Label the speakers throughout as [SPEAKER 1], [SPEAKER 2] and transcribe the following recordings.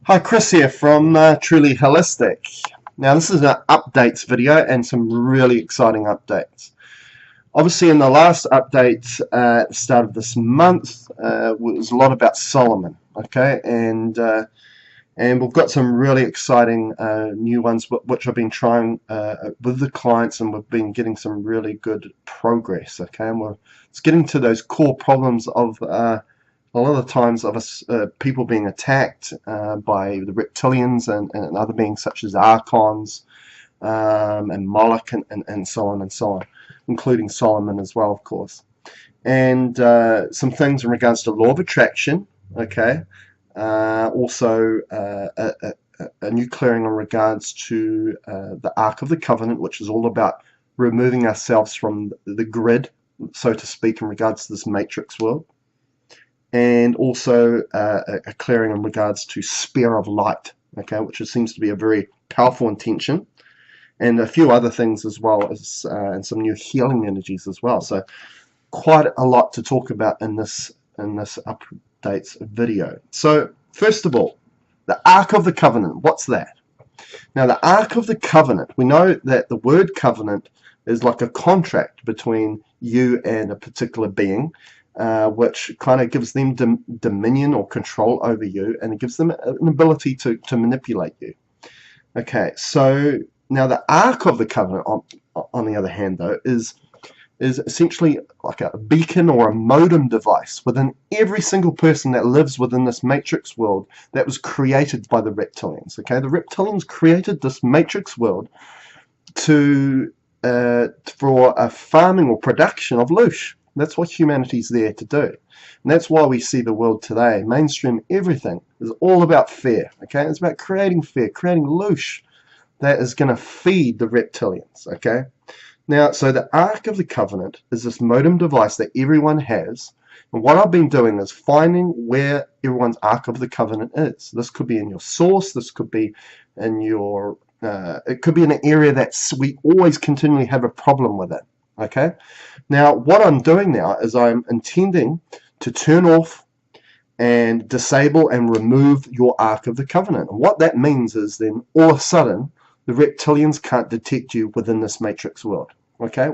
[SPEAKER 1] Hi, Chris here from Truly Holistic. Now, this is an updates video and some really exciting updates. Obviously, in the last update at the start of this month, was a lot about Solomon, okay, and we've got some really exciting new ones which I've been trying with the clients, and we've been getting some really good progress, okay, and it's getting to those core problems of a lot of the times of us people being attacked by the reptilians and other beings such as archons and Moloch and so on and so on, including Solomon as well, of course. And some things in regards to law of attraction, okay. Also a new clearing in regards to the Ark of the Covenant, which is all about removing ourselves from the grid, so to speak, in regards to this matrix world. And also a clearing in regards to Spear of Light, okay, which seems to be a very powerful intention, and a few other things as well as and some new healing energies as well. So quite a lot to talk about in this updates video. So first of all, the Ark of the Covenant. What's that? Now, the Ark of the Covenant, we know that the word covenant is like a contract between you and a particular being, which kind of gives them dominion or control over you, and it gives them an ability to manipulate you. Okay, so now the Ark of the Covenant, on the other hand, though, is essentially like a beacon or a modem device within every single person that lives within this matrix world that was created by the reptilians. Okay, the reptilians created this matrix world to for a farming or production of loosh. That's what humanity's there to do. And that's why we see the world today. Mainstream everything is all about fear. Okay, it's about creating fear, creating loosh that is going to feed the reptilians. Okay, now, so the Ark of the Covenant is this modem device that everyone has. And what I've been doing is finding where everyone's Ark of the Covenant is. This could be in your source. This could be in your, it could be in an area that we always continually have a problem with it. Okay, now what I'm doing now is I'm intending to turn off and disable and remove your Ark of the Covenant. And what that means is then all of a sudden the reptilians can't detect you within this matrix world. Okay,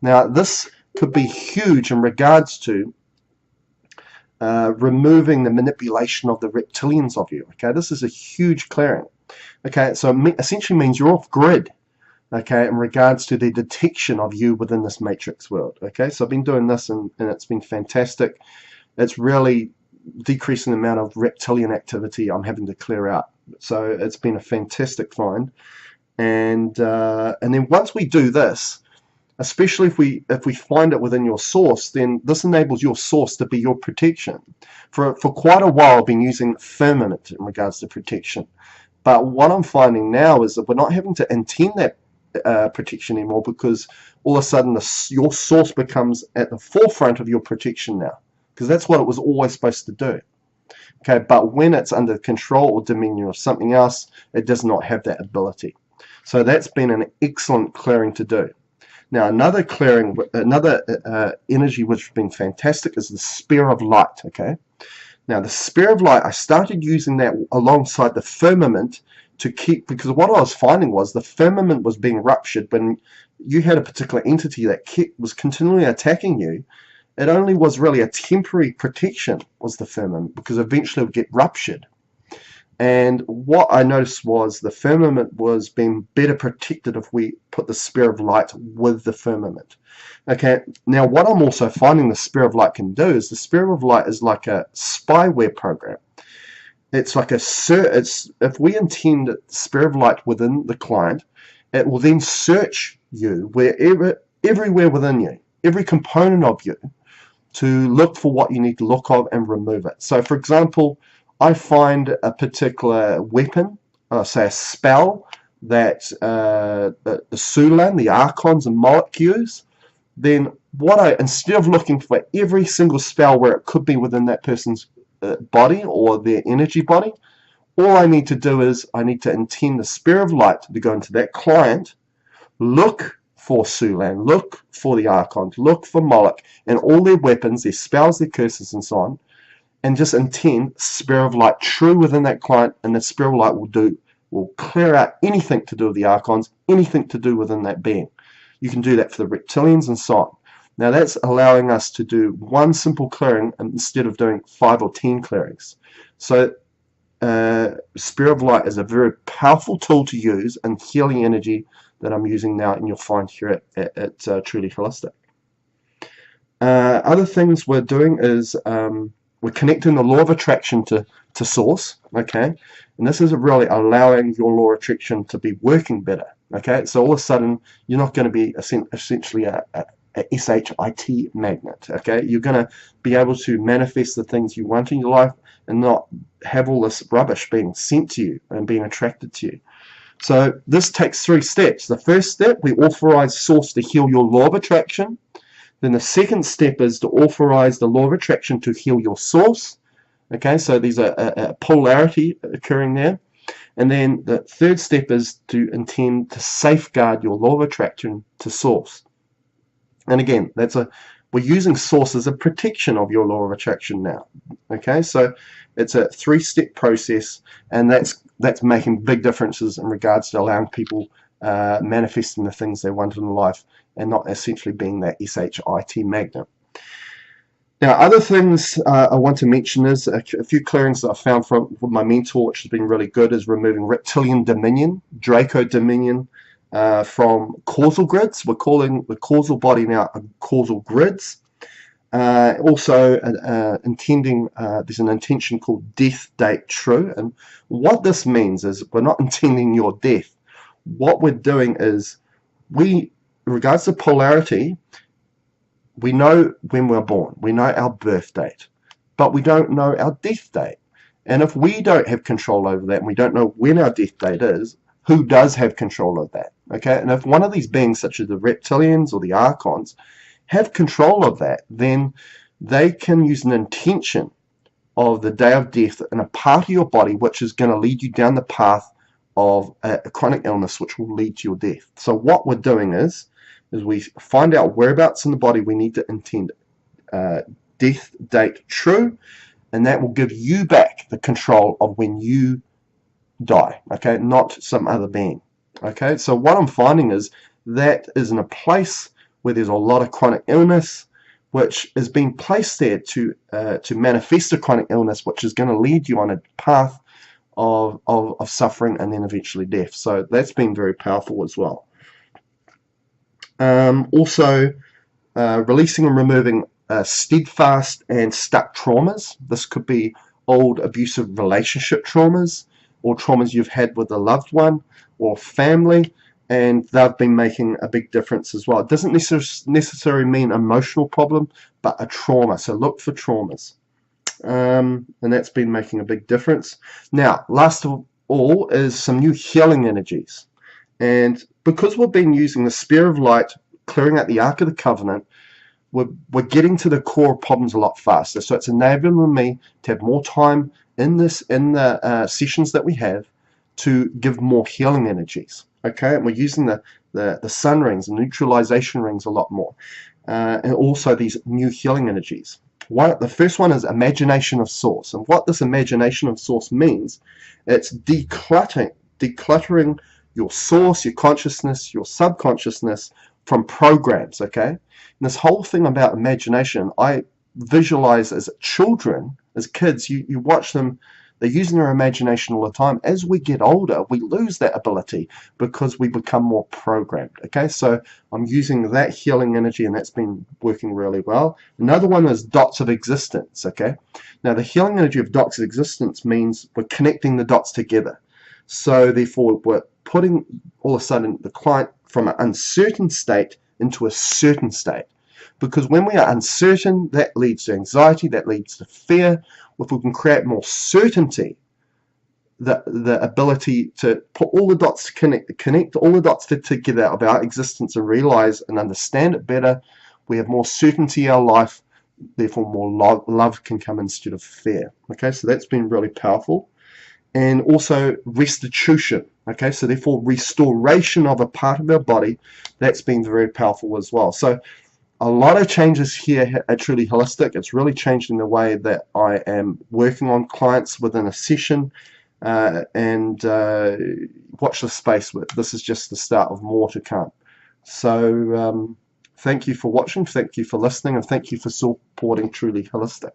[SPEAKER 1] now this could be huge in regards to removing the manipulation of the reptilians of you. Okay, this is a huge clearing. Okay, so it essentially means you're off grid, okay, in regards to the detection of you within this matrix world. Okay, so I've been doing this and it's been fantastic. It's really decreasing the amount of reptilian activity I'm having to clear out. So it's been a fantastic find. And then once we do this, especially if we find it within your source, then this enables your source to be your protection. For quite a while I've been using firmament in regards to protection. But what I'm finding now is that we're not having to intend that protection anymore, because all of a sudden your source becomes at the forefront of your protection now, because that's what it was always supposed to do. Okay, but when it's under control or dominion of something else, it does not have that ability. So that's been an excellent clearing to do. Now another clearing, another energy which has been fantastic is the Spear of Light. Okay, now the Spear of Light, I started using that alongside the firmament to keep, because what I was finding was the firmament was being ruptured when you had a particular entity that was continually attacking you. It only was really a temporary protection, was the firmament, because eventually it would get ruptured. And what I noticed was the firmament was being better protected if we put the Spear of Light with the firmament. Okay, now what I'm also finding the Spear of Light can do is the Spear of Light is like a spyware program. It's like if we intend the Spear of Light within the client, it will then search you everywhere within you, every component of you, to look for what you need to look of and remove it. So for example, I find a particular weapon, say a spell that the Sulan, the Archons and Moloch use, then instead of looking for every single spell where it could be within that person's body or their energy body, all I need to do is I need to intend the Spear of Light to go into that client, look for Sulan, look for the Archons, look for Moloch and all their weapons, their spells, their curses and so on, and just intend Spirit of Light true within that client, and the Spirit of Light will clear out anything to do with the archons, anything to do within that being. You can do that for the reptilians and so on. Now that's allowing us to do one simple clearing instead of doing 5 or 10 clearings. So Spirit of Light is a very powerful tool to use and healing energy that I'm using now, and you'll find here at Truly Holistic. Other things we're doing is we're connecting the law of attraction to source, okay? And this is really allowing your law of attraction to be working better, okay? So all of a sudden, you're not going to be essentially a SHIT magnet, okay? You're going to be able to manifest the things you want in your life and not have all this rubbish being sent to you and being attracted to you. So this takes 3 steps. The first step, we authorize source to heal your law of attraction. Then the second step is to authorize the law of attraction to heal your source. Okay, so there's a polarity occurring there. And then the third step is to intend to safeguard your law of attraction to source. And again, we're using source as a protection of your law of attraction now. Okay, so it's a 3-step process, and that's making big differences in regards to allowing people manifesting the things they want in life and not essentially being that SHIT magnet. Now, other things I want to mention is a few clearings that I found from my mentor, which has been really good, is removing reptilian dominion, Draco dominion from causal grids. We're calling the causal body now causal grids. Also intending, there's an intention called death date true, and what this means is we're not intending your death. What we're doing is in regards to polarity, we know when we're born, we know our birth date, but we don't know our death date. And if we don't have control over that, and we don't know when our death date is, who does have control of that? Okay, and if one of these beings, such as the reptilians or the archons, have control of that, then they can use an intention of the day of death in a part of your body which is going to lead you down the path of a chronic illness which will lead to your death. So what we're doing is we find out whereabouts in the body we need to intend death date true, and that will give you back the control of when you die, okay, not some other being. Okay, so what I'm finding is that is in a place where there's a lot of chronic illness, which is being placed there to manifest a chronic illness, which is going to lead you on a path of suffering and then eventually death. So that's been very powerful as well. Also, releasing and removing steadfast and stuck traumas. This could be old abusive relationship traumas, or traumas you've had with a loved one or family, and they've been making a big difference as well. It doesn't necessarily mean emotional problem, but a trauma. So look for traumas. And that's been making a big difference. Now, last of all is some new healing energies. And because we've been using the Spirit of Light, clearing out the Ark of the Covenant, we're getting to the core of problems a lot faster. So it's enabling me to have more time in the sessions that we have to give more healing energies. Okay, and we're using the sun rings and neutralization rings a lot more, and also these new healing energies. The first one is imagination of source, and what this imagination of source means, it's decluttering your source, your consciousness, your subconsciousness from programs. Okay, and this whole thing about imagination, I visualize as children, as kids, you watch them. They're using their imagination all the time. As we get older, we lose that ability because we become more programmed. Okay, so I'm using that healing energy, and that's been working really well. Another one is dots of existence. Okay, now the healing energy of dots of existence means we're connecting the dots together. So therefore, we're putting all of a sudden the client from an uncertain state into a certain state. Because when we are uncertain, that leads to anxiety, that leads to fear. If we can create more certainty, the ability to put all the dots, connect all the dots together of our existence and realize and understand it better, we have more certainty in our life, therefore more love can come instead of fear. Okay, so that's been really powerful. And also restitution. Okay, so therefore restoration of a part of our body, that's been very powerful as well. So a lot of changes here at Truly Holistic. It's really changing the way that I am working on clients within a session, and watch the space. This is just the start of more to come. So thank you for watching, thank you for listening, and thank you for supporting Truly Holistic.